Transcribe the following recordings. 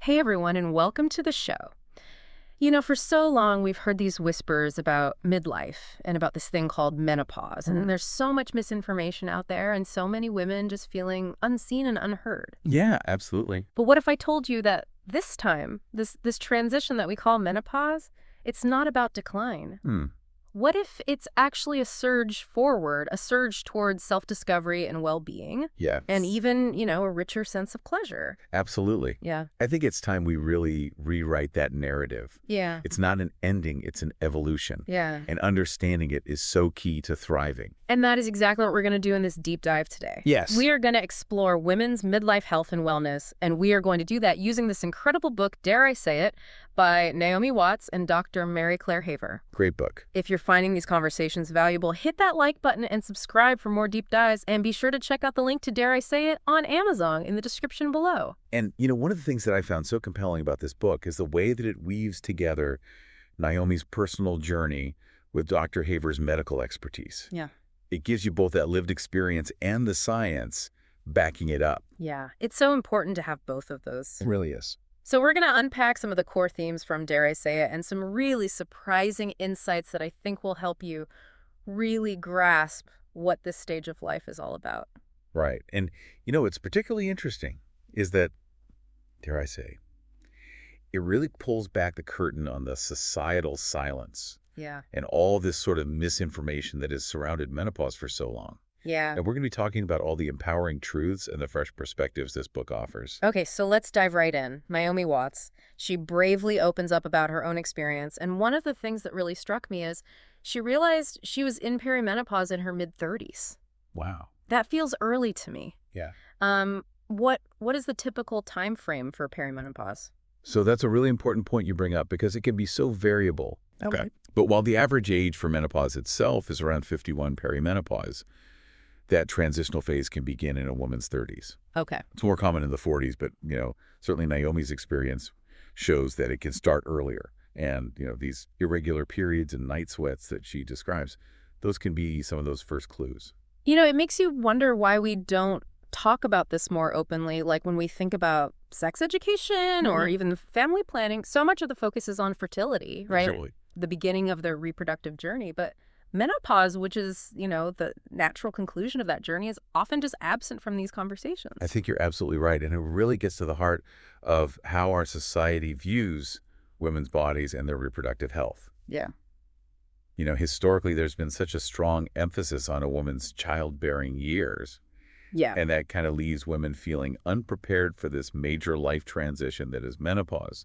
Hey everyone, and welcome to the show. For so long we've heard these whispers about midlife and about this thing called menopause, and there's so much misinformation out there and so many women just feeling unseen and unheard. Yeah, absolutely. But what if I told you that this time, this transition that we call menopause, it's not about decline? Hmm. What if it's actually a surge forward, a surge towards self-discovery and well-being, Yeah, and even, a richer sense of pleasure? absolutely. Yeah. I think it's time we really rewrite that narrative. Yeah. It's not an ending, it's an evolution. Yeah. And understanding it is so key to thriving. And that is exactly what we're going to do in this deep dive today. Yes. We are going to explore women's midlife health and wellness, and we are going to do that using this incredible book, dare I say it, by Naomi Watts and Dr. Mary Claire Haver. Great book. If you're finding these conversations valuable, hit that like button and subscribe for more deep dives, and be sure to check out the link to Dare I Say It on Amazon in the description below. And, one of the things that I found so compelling about this book is the way that it weaves together Naomi's personal journey with Dr. Haver's medical expertise. Yeah. It gives you both that lived experience and the science backing it up. Yeah. It's so important to have both of those. It really is. So we're going to unpack some of the core themes from Dare I Say It and some really surprising insights that I think will help you really grasp what this stage of life is all about. Right. And, what's particularly interesting is that, dare I say, it really pulls back the curtain on the societal silence Yeah. and all this sort of misinformation that has surrounded menopause for so long. Yeah. And we're going to be talking about all the empowering truths and the fresh perspectives this book offers. Okay, so let's dive right in. Naomi Watts, she bravely opens up about her own experience. And one of the things that really struck me is she realized she was in perimenopause in her mid-30s. Wow. That feels early to me. Yeah. What is the typical time frame for perimenopause? So that's a really important point you bring up because it can be so variable. Okay. But while the average age for menopause itself is around 51 perimenopause, that transitional phase can begin in a woman's 30s. Okay. It's more common in the 40s, but, certainly Naomi's experience shows that it can start earlier. And, these irregular periods and night sweats that she describes, those can be some of those first clues. It makes you wonder why we don't talk about this more openly, like when we think about sex education or even family planning. So much of the focus is on fertility, right? Absolutely. The beginning of their reproductive journey. But menopause, which is, the natural conclusion of that journey, is often just absent from these conversations. I think you're absolutely right. And it really gets to the heart of how our society views women's bodies and their reproductive health. Yeah. Historically, there's been such a strong emphasis on a woman's childbearing years. Yeah. And that kind of leaves women feeling unprepared for this major life transition that is menopause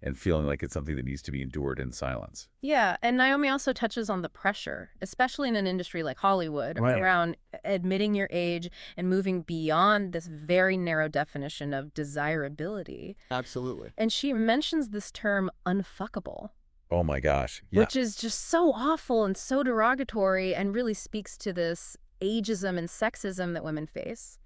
and feeling like it's something that needs to be endured in silence. Yeah. And Naomi also touches on the pressure, especially in an industry like Hollywood, Right. around admitting your age and moving beyond this very narrow definition of desirability. Absolutely. And she mentions this term unfuckable, Oh my gosh. Yeah. which is just so awful and so derogatory and really speaks to this ageism and sexism that women face.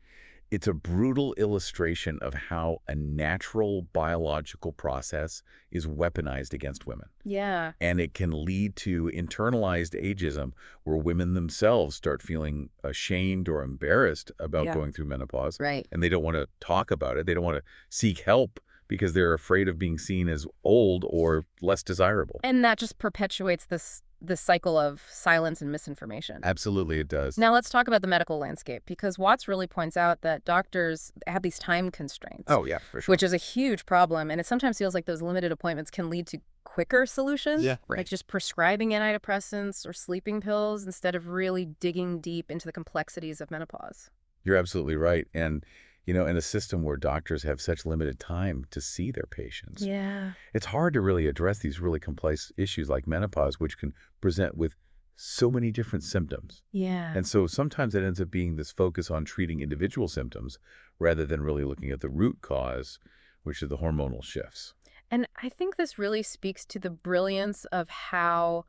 It's a brutal illustration of how a natural biological process is weaponized against women. Yeah. And it can lead to internalized ageism where women themselves start feeling ashamed or embarrassed about Yeah. going through menopause. Right. And they don't want to talk about it. They don't want to seek help because they're afraid of being seen as old or less desirable. And that just perpetuates this cycle of silence and misinformation. Absolutely, it does. Now let's talk about the medical landscape, because Watts really points out that doctors have these time constraints, Oh, yeah, for sure. which is a huge problem. And it sometimes feels like those limited appointments can lead to quicker solutions, Yeah, right. like just prescribing antidepressants or sleeping pills instead of really digging deep into the complexities of menopause. You're absolutely right. And, in a system where doctors have such limited time to see their patients, Yeah. it's hard to really address these really complex issues like menopause, which can present with so many different symptoms. Yeah. And so sometimes it ends up being this focus on treating individual symptoms rather than really looking at the root cause, which are the hormonal shifts. And I think this really speaks to the brilliance of how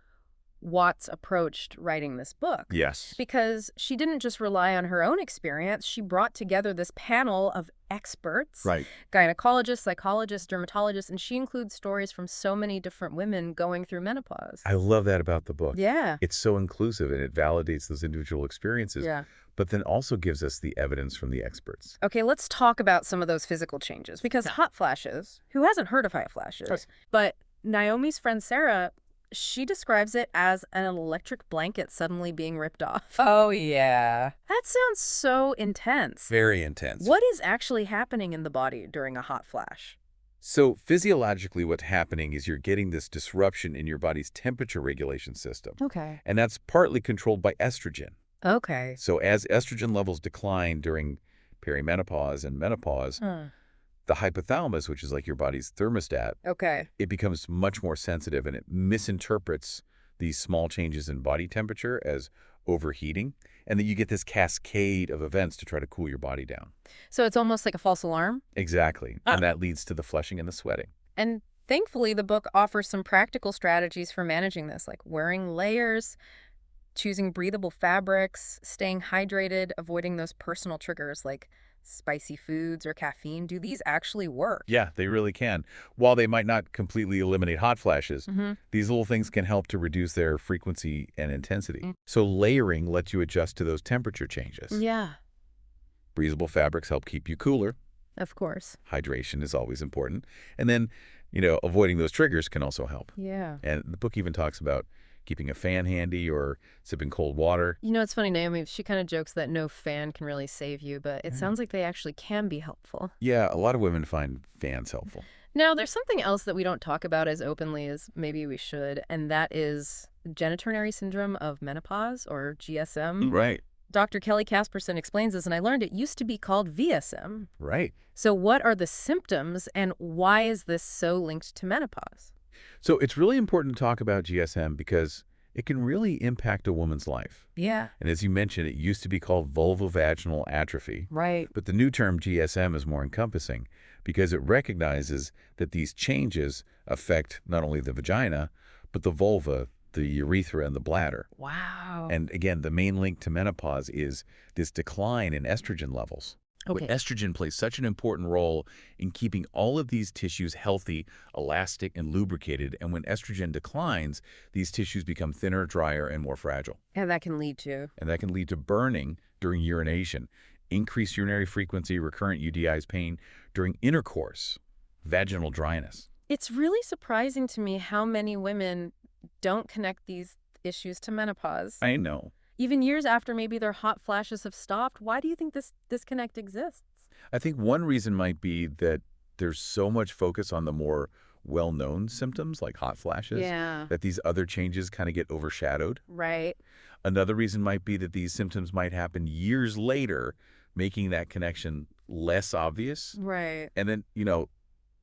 Watts approached writing this book. Yes. Because she didn't just rely on her own experience, she brought together this panel of experts, Right. gynecologists, psychologists, dermatologists, and she includes stories from so many different women going through menopause. I love that about the book. Yeah. It's so inclusive and it validates those individual experiences, Yeah. but then also gives us the evidence from the experts. Okay, let's talk about some of those physical changes, because hot flashes, who hasn't heard of hot flashes? Right. But Naomi's friend Sarah, she describes it as an electric blanket suddenly being ripped off. Oh, yeah. That sounds so intense. Very intense. What is actually happening in the body during a hot flash? So physiologically what's happening is you're getting this disruption in your body's temperature regulation system. Okay. And that's partly controlled by estrogen. Okay. So as estrogen levels decline during perimenopause and menopause, the hypothalamus, which is like your body's thermostat, Okay. it becomes much more sensitive and it misinterprets these small changes in body temperature as overheating. And then you get this cascade of events to try to cool your body down. So it's almost like a false alarm? Exactly. And that leads to the flushing and the sweating. And thankfully, the book offers some practical strategies for managing this, like wearing layers, choosing breathable fabrics, staying hydrated, avoiding those personal triggers like spicy foods or caffeine. Do these actually work? Yeah, they really can. While they might not completely eliminate hot flashes, these little things can help to reduce their frequency and intensity. So layering lets you adjust to those temperature changes. Yeah, Breathable fabrics help keep you cooler. of course. Hydration is always important. And then, avoiding those triggers can also help. Yeah. And the book even talks about keeping a fan handy or sipping cold water. You know, it's funny, Naomi, she kind of jokes that no fan can really save you, but it sounds like they actually can be helpful. Yeah, a lot of women find fans helpful. Now, there's something else that we don't talk about as openly as maybe we should, and that is genitourinary syndrome of menopause, or GSM. Right. Dr. Kelly Casperson explains this, and I learned it used to be called VSM. Right. So what are the symptoms, and why is this so linked to menopause? So it's really important to talk about GSM because it can really impact a woman's life. Yeah. And as you mentioned, it used to be called vulvovaginal atrophy. Right. But the new term GSM is more encompassing because it recognizes that these changes affect not only the vagina, but the vulva, the urethra, and the bladder. Wow. And again, the main link to menopause is this decline in estrogen levels. Okay. Estrogen plays such an important role in keeping all of these tissues healthy, elastic, and lubricated. And when estrogen declines, these tissues become thinner, drier, and more fragile. And that can lead to? And that can lead to burning during urination, increased urinary frequency, recurrent UTIs, pain during intercourse, vaginal dryness. It's really surprising to me how many women don't connect these issues to menopause. I know. Even years after maybe their hot flashes have stopped. Why do you think this disconnect exists? I think one reason might be that there's so much focus on the more well-known symptoms like hot flashes that these other changes kind of get overshadowed. Right. Another reason might be that these symptoms might happen years later, making that connection less obvious. Right. And then,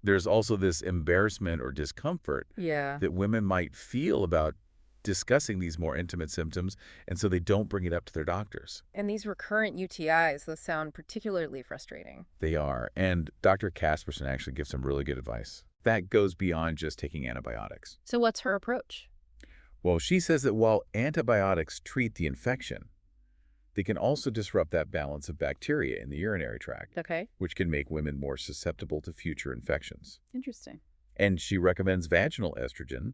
there's also this embarrassment or discomfort Yeah. that women might feel about discussing these more intimate symptoms, and so they don't bring it up to their doctors. And these recurrent UTIs, those sound particularly frustrating. They are. And Dr. Casperson actually gives some really good advice. That goes beyond just taking antibiotics. So what's her approach? Well, she says that while antibiotics treat the infection, they can also disrupt that balance of bacteria in the urinary tract, Okay. which can make women more susceptible to future infections. Interesting. And she recommends vaginal estrogen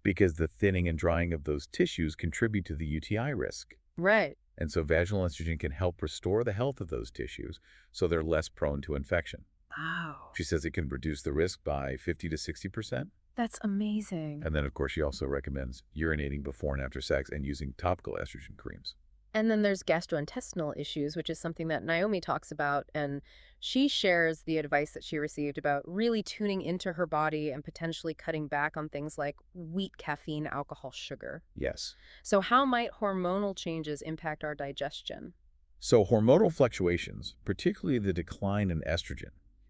because the thinning and drying of those tissues contribute to the UTI risk. Right. And so vaginal estrogen can help restore the health of those tissues so they're less prone to infection. Wow. She says it can reduce the risk by 50 to 60%. That's amazing. And then, of course, she also recommends urinating before and after sex and using topical estrogen creams. And then there's gastrointestinal issues, which is something that Naomi talks about, and she shares the advice that she received about really tuning into her body and potentially cutting back on things like wheat, caffeine, alcohol, sugar. Yes. So how might hormonal changes impact our digestion? So hormonal fluctuations, particularly the decline in estrogen,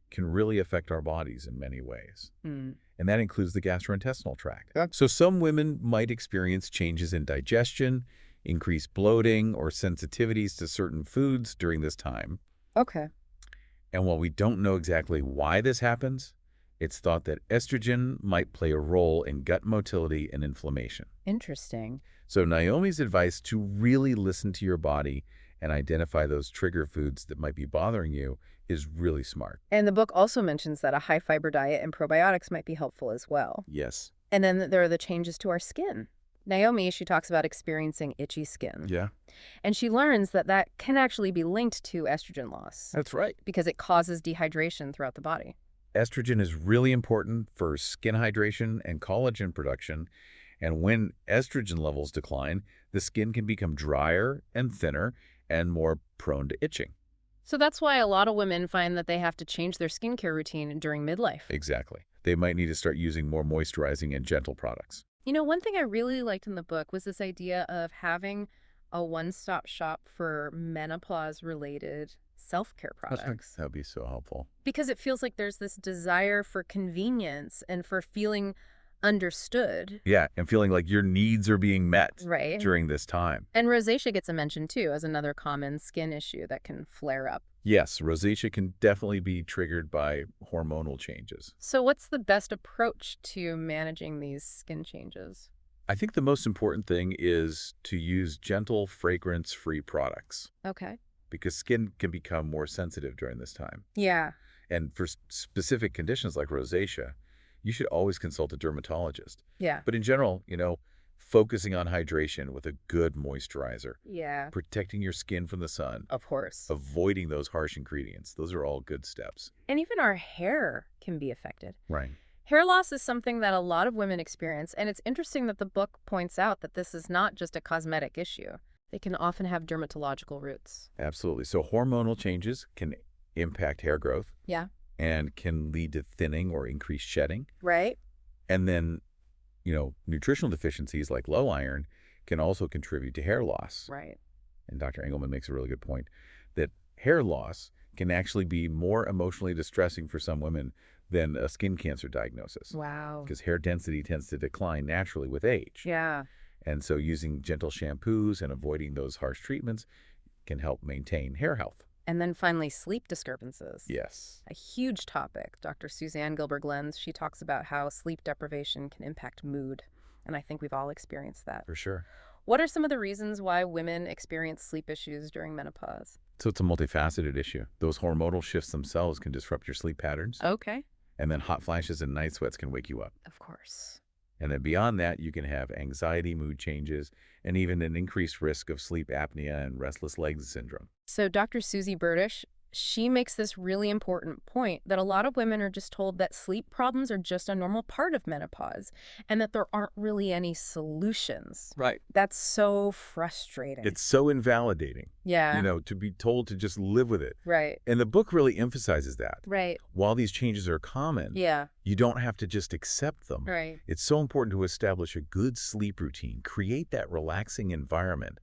can really affect our bodies in many ways. And that includes the gastrointestinal tract. So some women might experience changes in digestion, increased bloating, or sensitivities to certain foods during this time. Okay. And while we don't know exactly why this happens, It's thought that estrogen might play a role in gut motility and inflammation. Interesting. So Naomi's advice to really listen to your body and identify those trigger foods that might be bothering you is really smart. And the book also mentions that a high-fiber diet and probiotics might be helpful as well. Yes. And then there are the changes to our skin. Naomi, she talks about experiencing itchy skin. Yeah, And she learns that that can actually be linked to estrogen loss that's right. because it causes dehydration throughout the body. Estrogen is really important for skin hydration and collagen production. And when estrogen levels decline, the skin can become drier and thinner and more prone to itching. So that's why a lot of women find that they have to change their skincare routine during midlife. Exactly. They might need to start using more moisturizing and gentle products. You know, one thing I really liked in the book was this idea of having a one-stop shop for menopause-related self-care products. That would be so helpful. Because it feels like there's this desire for convenience and for feeling understood. Yeah, and feeling like your needs are being met Right. during this time. And rosacea gets a mention, too, as another common skin issue that can flare up. Yes, rosacea can definitely be triggered by hormonal changes. So what's the best approach to managing these skin changes? I think the most important thing is to use gentle, fragrance-free products Okay. because skin can become more sensitive during this time. Yeah. And for specific conditions like rosacea, you should always consult a dermatologist. Yeah. But in general, focusing on hydration with a good moisturizer, Yeah. protecting your skin from the sun, Of course. avoiding those harsh ingredients. Those are all good steps. And even our hair can be affected. Right. Hair loss is something that a lot of women experience, and it's interesting that the book points out that this is not just a cosmetic issue. They can often have dermatological roots. Absolutely. So hormonal changes can impact hair growth Yeah. and can lead to thinning or increased shedding. Right? And then, nutritional deficiencies like low iron can also contribute to hair loss. Right. And Dr. Engelman makes a really good point that hair loss can actually be more emotionally distressing for some women than a skin cancer diagnosis. Wow. Because hair density tends to decline naturally with age. Yeah. And so using gentle shampoos and avoiding those harsh treatments can help maintain hair health. And then finally, sleep disturbances. Yes. A huge topic. Dr. Suzanne Gilbert-Glenz, she talks about how sleep deprivation can impact mood. And I think we've all experienced that. For sure. What are some of the reasons why women experience sleep issues during menopause? So it's a multifaceted issue. Those hormonal shifts themselves can disrupt your sleep patterns. Okay. And then hot flashes and night sweats can wake you up. Of course. And then beyond that, you can have anxiety, mood changes, and even an increased risk of sleep apnea and restless legs syndrome. So Dr. Susie Burdish, she makes this really important point that a lot of women are just told that sleep problems are just a normal part of menopause and that there aren't really any solutions. Right. That's so frustrating. It's so invalidating, Yeah. to be told to just live with it. Right. And the book really emphasizes that. Right. While these changes are common, Yeah. you don't have to just accept them. Right. It's so important to establish a good sleep routine, create that relaxing environment,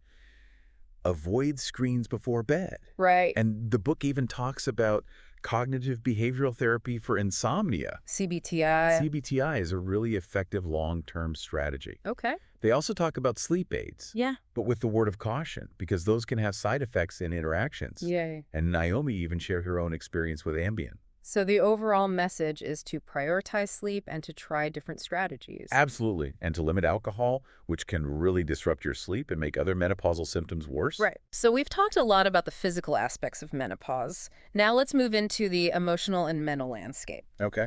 avoid screens before bed. Right. And the book even talks about cognitive behavioral therapy for insomnia. CBTI. CBTI is a really effective long-term strategy. Okay. They also talk about sleep aids, Yeah. but with the word of caution, because those can have side effects in interactions. Yay. And Naomi even shared her own experience with Ambien. So the overall message is to prioritize sleep and to try different strategies. Absolutely. And to limit alcohol, which can really disrupt your sleep and make other menopausal symptoms worse. Right. So we've talked a lot about the physical aspects of menopause. Now let's move into the emotional and mental landscape. Okay.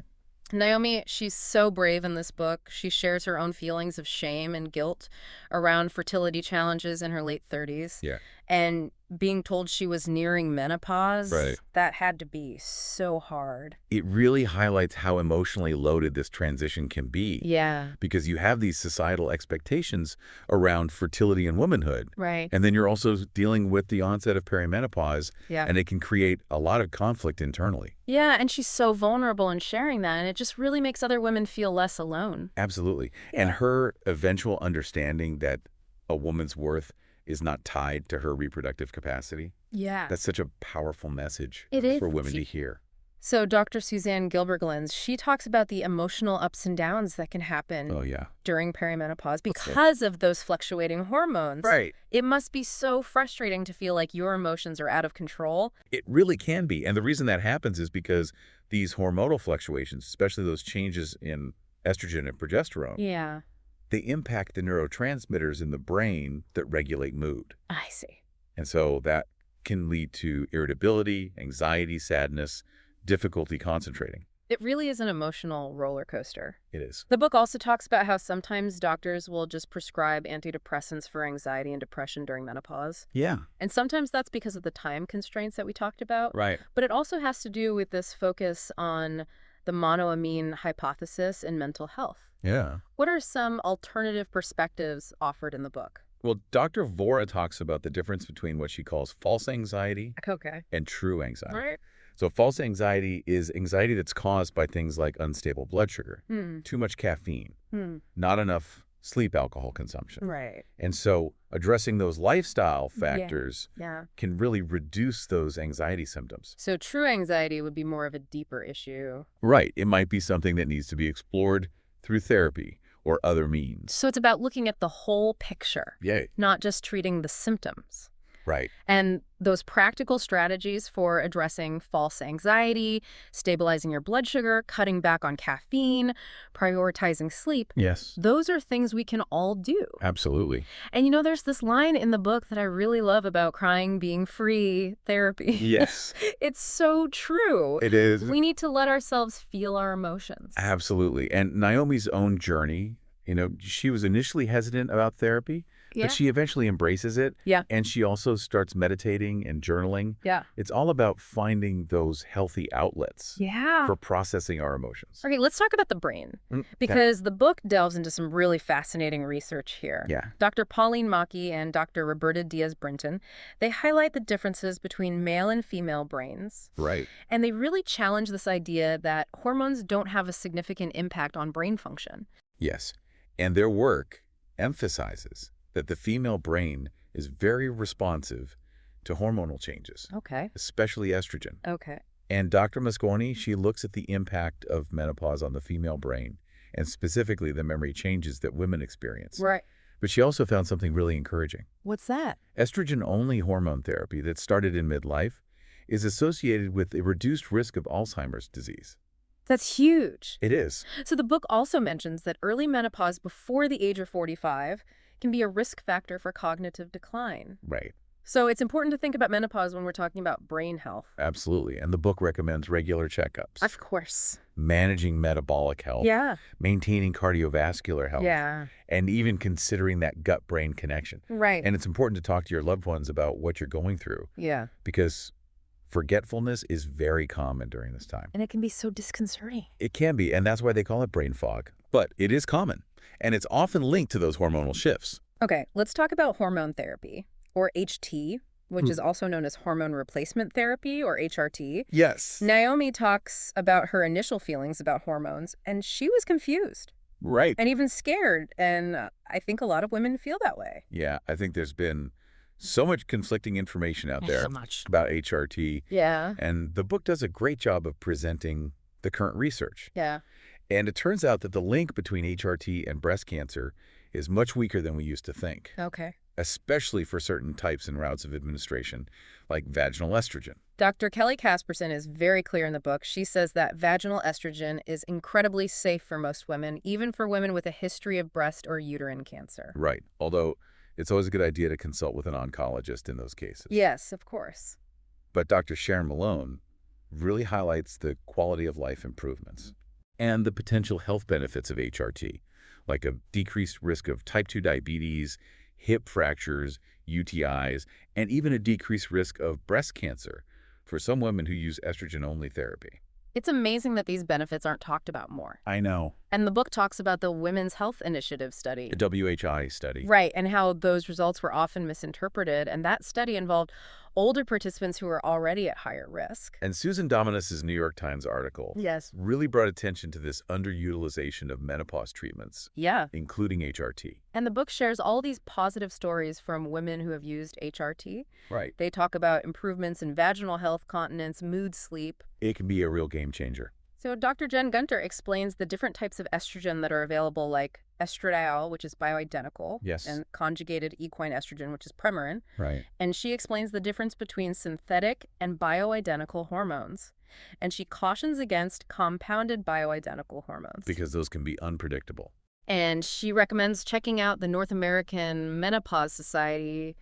Naomi, she's so brave in this book. She shares her own feelings of shame and guilt around fertility challenges in her late 30s. Yeah. And being told she was nearing menopause, Right. that had to be so hard. It really highlights how emotionally loaded this transition can be. Yeah. Because you have these societal expectations around fertility and womanhood. Right. And then you're also dealing with the onset of perimenopause, Yeah. and it can create a lot of conflict internally. Yeah, and she's so vulnerable in sharing that, and it just really makes other women feel less alone. Absolutely. Yeah. And her eventual understanding that a woman's worth is not tied to her reproductive capacity. Yeah. That's such a powerful message It is. for women to hear. So Dr. Suzanne Gilberglins, she talks about the emotional ups and downs that can happen Oh, yeah. during perimenopause Okay. because of those fluctuating hormones. Right. It must be so frustrating to feel like your emotions are out of control. It really can be. And the reason that happens is because these hormonal fluctuations, especially those changes in estrogen and progesterone, Yeah, they impact the neurotransmitters in the brain that regulate mood. I see. And so that can lead to irritability, anxiety, sadness, difficulty concentrating. It really is an emotional roller coaster. It is. The book also talks about how sometimes doctors will just prescribe antidepressants for anxiety and depression during menopause. Yeah. And sometimes that's because of the time constraints that we talked about. Right. But it also has to do with this focus on the monoamine hypothesis in mental health. Yeah. What are some alternative perspectives offered in the book? Well, Dr. Vora talks about the difference between what she calls false anxiety Okay. and true anxiety. Right. So false anxiety is anxiety that's caused by things like unstable blood sugar, Hmm. too much caffeine, Hmm. not enough sleep alcohol consumption. Right. And so addressing those lifestyle factors Yeah. can really reduce those anxiety symptoms. So true anxiety would be more of a deeper issue. Right. It might be something that needs to be explored through therapy or other means. So it's about looking at the whole picture, Yay. not just treating the symptoms. Right. And those practical strategies for addressing false anxiety, stabilizing your blood sugar, cutting back on caffeine, prioritizing sleep, Yes. those are things we can all do. Absolutely. And there's this line in the book that I really love about crying being free therapy. Yes. It's so true. It is. We need to let ourselves feel our emotions. Absolutely. And Naomi's own journey, she was initially hesitant about therapy, Yeah. but she eventually embraces it. Yeah. And she also starts meditating and journaling. Yeah. It's all about finding those healthy outlets Yeah. for processing our emotions. Okay, let's talk about the brain, because the book delves into some really fascinating research here. Yeah. Dr. Pauline Maki and Dr. Roberta Diaz-Brinton, they highlight the differences between male and female brains, Right. and they really challenge this idea that hormones don't have a significant impact on brain function. Yes. And their work emphasizes that the female brain is very responsive to hormonal changes, Okay. especially estrogen. Okay. And Dr. Mosconi, she looks at the impact of menopause on the female brain, and specifically the memory changes that women experience. Right. But she also found something really encouraging. What's that? Estrogen-only hormone therapy that started in midlife is associated with a reduced risk of Alzheimer's disease. That's huge. It is. So the book also mentions that early menopause before the age of 45 can be a risk factor for cognitive decline. Right. So it's important to think about menopause when we're talking about brain health. Absolutely. And the book recommends regular checkups, Of course. managing metabolic health, Yeah. maintaining cardiovascular health, Yeah. and even considering that gut-brain connection. Right. And it's important to talk to your loved ones about what you're going through, Yeah. because forgetfulness is very common during this time. And it can be so disconcerting. It can be, and that's why they call it brain fog. But it is common, and it's often linked to those hormonal shifts. Okay, let's talk about hormone therapy, or HT, which is also known as hormone replacement therapy, or HRT. Yes. Naomi talks about her initial feelings about hormones, and she was confused Right. and even scared. And I think a lot of women feel that way. Yeah, I think there's been so much conflicting information out there So much. about HRT, Yeah. and the book does a great job of presenting the current research. Yeah. And it turns out that the link between HRT and breast cancer is much weaker than we used to think, Okay. especially for certain types and routes of administration, like vaginal estrogen. Dr. Kelly Casperson is very clear in the book. She says that vaginal estrogen is incredibly safe for most women, even for women with a history of breast or uterine cancer. Right, although it's always a good idea to consult with an oncologist in those cases. Yes, of course. But Dr. Sharon Malone really highlights the quality of life improvements and the potential health benefits of HRT, like a decreased risk of type 2 diabetes, hip fractures, UTIs, and even a decreased risk of breast cancer for some women who use estrogen-only therapy. It's amazing that these benefits aren't talked about more. I know. And the book talks about the Women's Health Initiative study. A WHI study. Right, and how those results were often misinterpreted. And that study involved older participants who are already at higher risk. And Susan Dominus's New York Times article Yes. really brought attention to this underutilization of menopause treatments, Yeah. including HRT. And the book shares all these positive stories from women who have used HRT. Right. They talk about improvements in vaginal health, continence, mood, sleep. It can be a real game changer. So Dr. Jen Gunter explains the different types of estrogen that are available, like estradiol, which is bioidentical, Yes. and conjugated equine estrogen, which is Premarin. Right. And she explains the difference between synthetic and bioidentical hormones. And she cautions against compounded bioidentical hormones. Because those can be unpredictable. And she recommends checking out the North American Menopause Society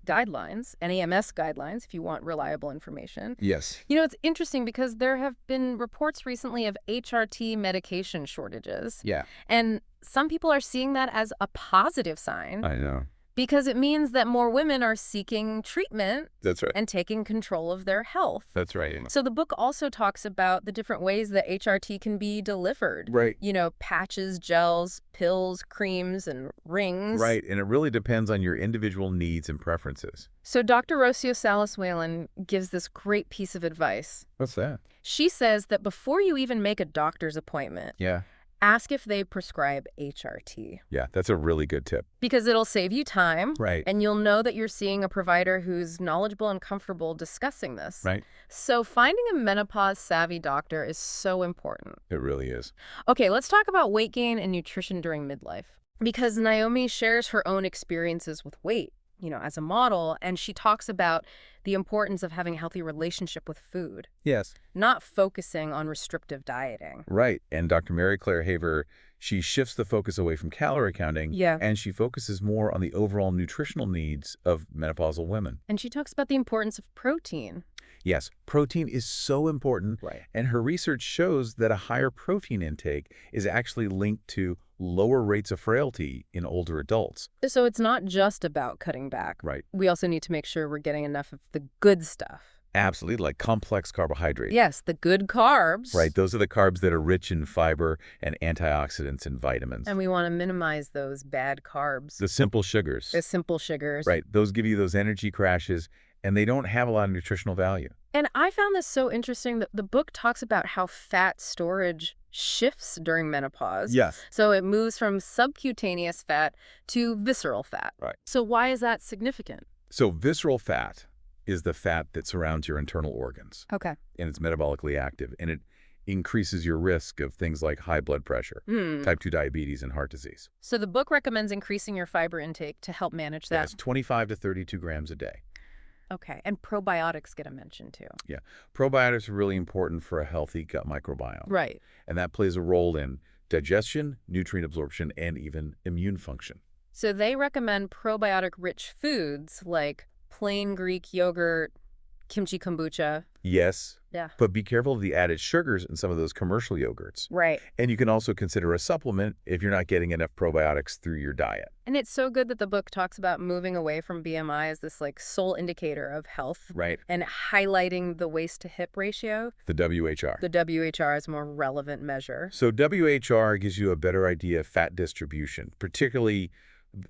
guidelines, NAMS guidelines, if you want reliable information. Yes. You know, it's interesting because there have been reports recently of HRT medication shortages. Yeah. And some people are seeing that as a positive sign I know. because it means that more women are seeking treatment That's right. and taking control of their health. That's right. So the book also talks about the different ways that HRT can be delivered. Right. You know, patches, gels, pills, creams, and rings. Right. And it really depends on your individual needs and preferences. So Dr. Rocio Salas Whalen gives this great piece of advice. What's that? She says that before you even make a doctor's appointment, Yeah. ask if they prescribe HRT. Yeah. That's a really good tip. Because it'll save you time. Right. And you'll know that you're seeing a provider who's knowledgeable and comfortable discussing this. Right. So finding a menopause-savvy doctor is so important. It really is. Okay, let's talk about weight gain and nutrition during midlife. Because Naomi shares her own experiences with weight, you know, as a model, and she talks about the importance of having a healthy relationship with food, Yes. not focusing on restrictive dieting. Right. And Dr. Mary Claire Haver, she shifts the focus away from calorie counting. Yeah. And she focuses more on the overall nutritional needs of menopausal women. And she talks about the importance of protein. Yes, protein is so important. Right. And her research shows that a higher protein intake is actually linked to lower rates of frailty in older adults. So it's not just about cutting back. Right. We also need to make sure we're getting enough of the good stuff. Absolutely, like complex carbohydrates. Yes, the good carbs. Right, those are the carbs that are rich in fiber and antioxidants and vitamins. And we want to minimize those bad carbs. The simple sugars. The simple sugars. Right, those give you those energy crashes, and they don't have a lot of nutritional value. And I found this so interesting that the book talks about how fat storage shifts during menopause. Yes. So it moves from subcutaneous fat to visceral fat. Right. So why is that significant? So visceral fat is the fat that surrounds your internal organs, Okay. and it's metabolically active, and it increases your risk of things like high blood pressure, type 2 diabetes, and heart disease. So the book recommends increasing your fiber intake to help manage that. That's 25 to 32 grams a day. Okay. And probiotics get a mention too. Yeah. Probiotics are really important for a healthy gut microbiome. Right. And that plays a role in digestion, nutrient absorption, and even immune function. So they recommend probiotic-rich foods like plain Greek yogurt, kimchi kombucha. Yes, Yeah. but be careful of the added sugars in some of those commercial yogurts. Right. And you can also consider a supplement if you're not getting enough probiotics through your diet. And it's so good that the book talks about moving away from BMI as this like sole indicator of health. Right. And highlighting the waist to hip ratio. The WHR. The WHR is a more relevant measure. So WHR gives you a better idea of fat distribution, particularly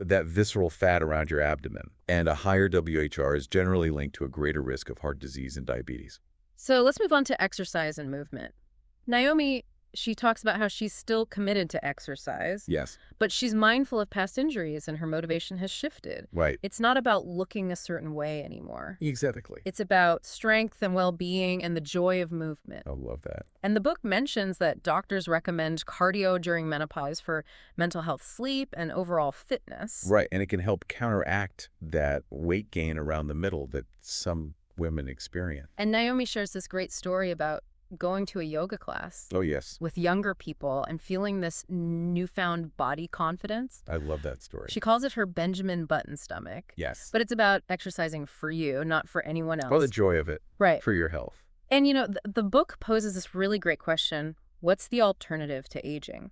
that visceral fat around your abdomen. And a higher WHR is generally linked to a greater risk of heart disease and diabetes. So let's move on to exercise and movement. Naomi, she talks about how she's still committed to exercise, Yes. but she's mindful of past injuries and her motivation has shifted. Right. It's not about looking a certain way anymore. Exactly. It's about strength and well-being and the joy of movement. I love that. And the book mentions that doctors recommend cardio during menopause for mental health, sleep, and overall fitness. Right. And it can help counteract that weight gain around the middle that some women experience. And Naomi shares this great story about going to a yoga class Oh, yes. with younger people and feeling this newfound body confidence. I love that story. She calls it her Benjamin Button stomach. Yes. But it's about exercising for you, not for anyone else. Well, the joy of it. Right. For your health. And, you know, the book poses this really great question. What's the alternative to aging?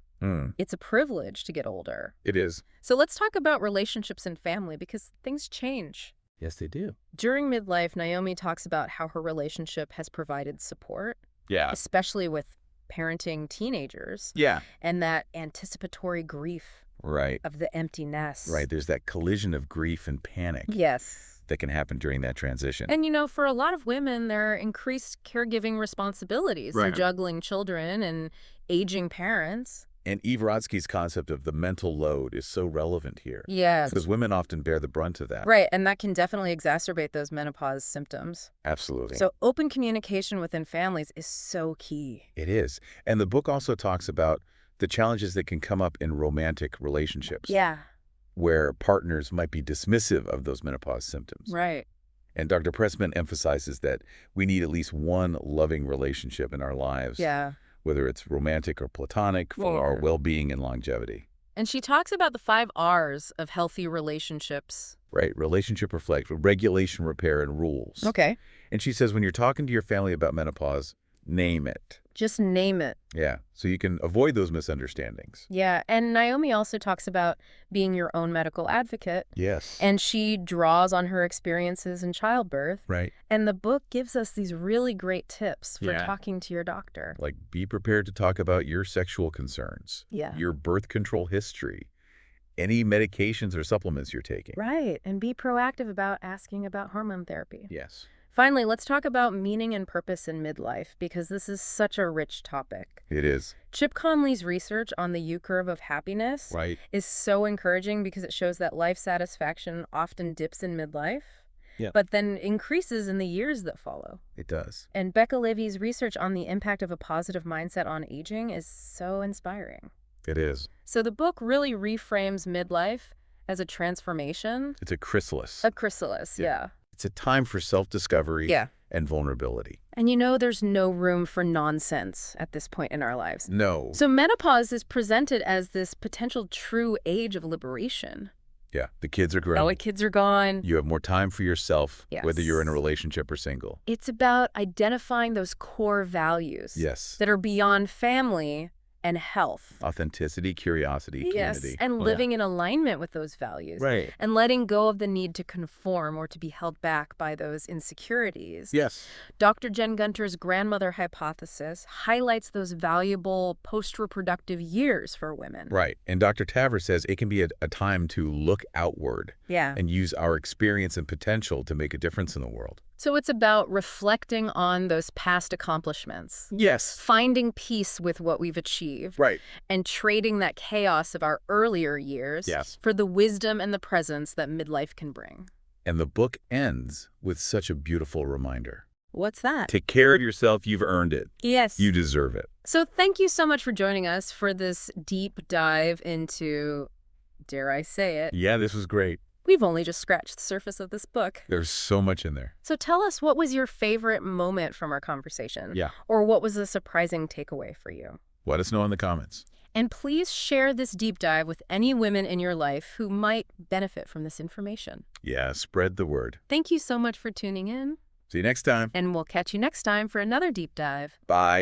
It's a privilege to get older. It is. So let's talk about relationships and family because things change. Yes, they do. During midlife, Naomi talks about how her relationship has provided support, Yeah. especially with parenting teenagers, Yeah. and that anticipatory grief Right. of the empty nest. Right. There's that collision of grief and panic. Yes. that can happen during that transition. And, for a lot of women, there are increased caregiving responsibilities, so Right. juggling children and aging parents. And Eve Rodsky's concept of the mental load is so relevant here. Yes. Because women often bear the brunt of that. Right, and that can definitely exacerbate those menopause symptoms. Absolutely. So open communication within families is so key. It is. And the book also talks about the challenges that can come up in romantic relationships. Yeah. Where partners might be dismissive of those menopause symptoms. Right. And Dr. Pressman emphasizes that we need at least one loving relationship in our lives. Yeah. Whether it's romantic or platonic, for our well-being and longevity. And she talks about the 5 R's of healthy relationships. Right. Relationship reflect, regulation, repair, and rules. Okay. And she says when you're talking to your family about menopause, name it. Just name it. Yeah. So you can avoid those misunderstandings. Yeah. And Naomi also talks about being your own medical advocate. Yes. And she draws on her experiences in childbirth. Right. And the book gives us these really great tips for Yeah. talking to your doctor. Like be prepared to talk about your sexual concerns. Yeah. Your birth control history. Any medications or supplements you're taking. Right. And be proactive about asking about hormone therapy. Yes. Finally, let's talk about meaning and purpose in midlife, because this is such a rich topic. It is. Chip Conley's research on the U-curve of happiness Right. is so encouraging because it shows that life satisfaction often dips in midlife, Yeah. but then increases in the years that follow. It does. And Becca Levy's research on the impact of a positive mindset on aging is so inspiring. It is. So the book really reframes midlife as a transformation. It's a chrysalis. A chrysalis, yeah. It's a time for self-discovery Yeah. and vulnerability. And there's no room for nonsense at this point in our lives. No. So menopause is presented as this potential true age of liberation. Yeah. The kids are grown. All the kids are gone. You have more time for yourself, Yes. whether you're in a relationship or single. It's about identifying those core values Yes. that are beyond family and health. Authenticity, curiosity, Yes, community. and living in alignment with those values. Right. And letting go of the need to conform or to be held back by those insecurities. Yes. Dr. Jen Gunter's grandmother hypothesis highlights those valuable post-reproductive years for women. Right. And Dr. Taver says it can be a time to look outward Yeah. and use our experience and potential to make a difference in the world. So it's about reflecting on those past accomplishments. Yes. Finding peace with what we've achieved. Right. And trading that chaos of our earlier years Yes. for the wisdom and the presence that midlife can bring. And the book ends with such a beautiful reminder. What's that? Take care of yourself. You've earned it. Yes. You deserve it. So thank you so much for joining us for this deep dive into, dare I say it, Yeah, this was great. we've only just scratched the surface of this book. There's so much in there. So tell us, what was your favorite moment from our conversation? Yeah. Or what was a surprising takeaway for you? Let us know in the comments. And please share this deep dive with any women in your life who might benefit from this information. Yeah, spread the word. Thank you so much for tuning in, See you next time. and we'll catch you next time for another deep dive. Bye.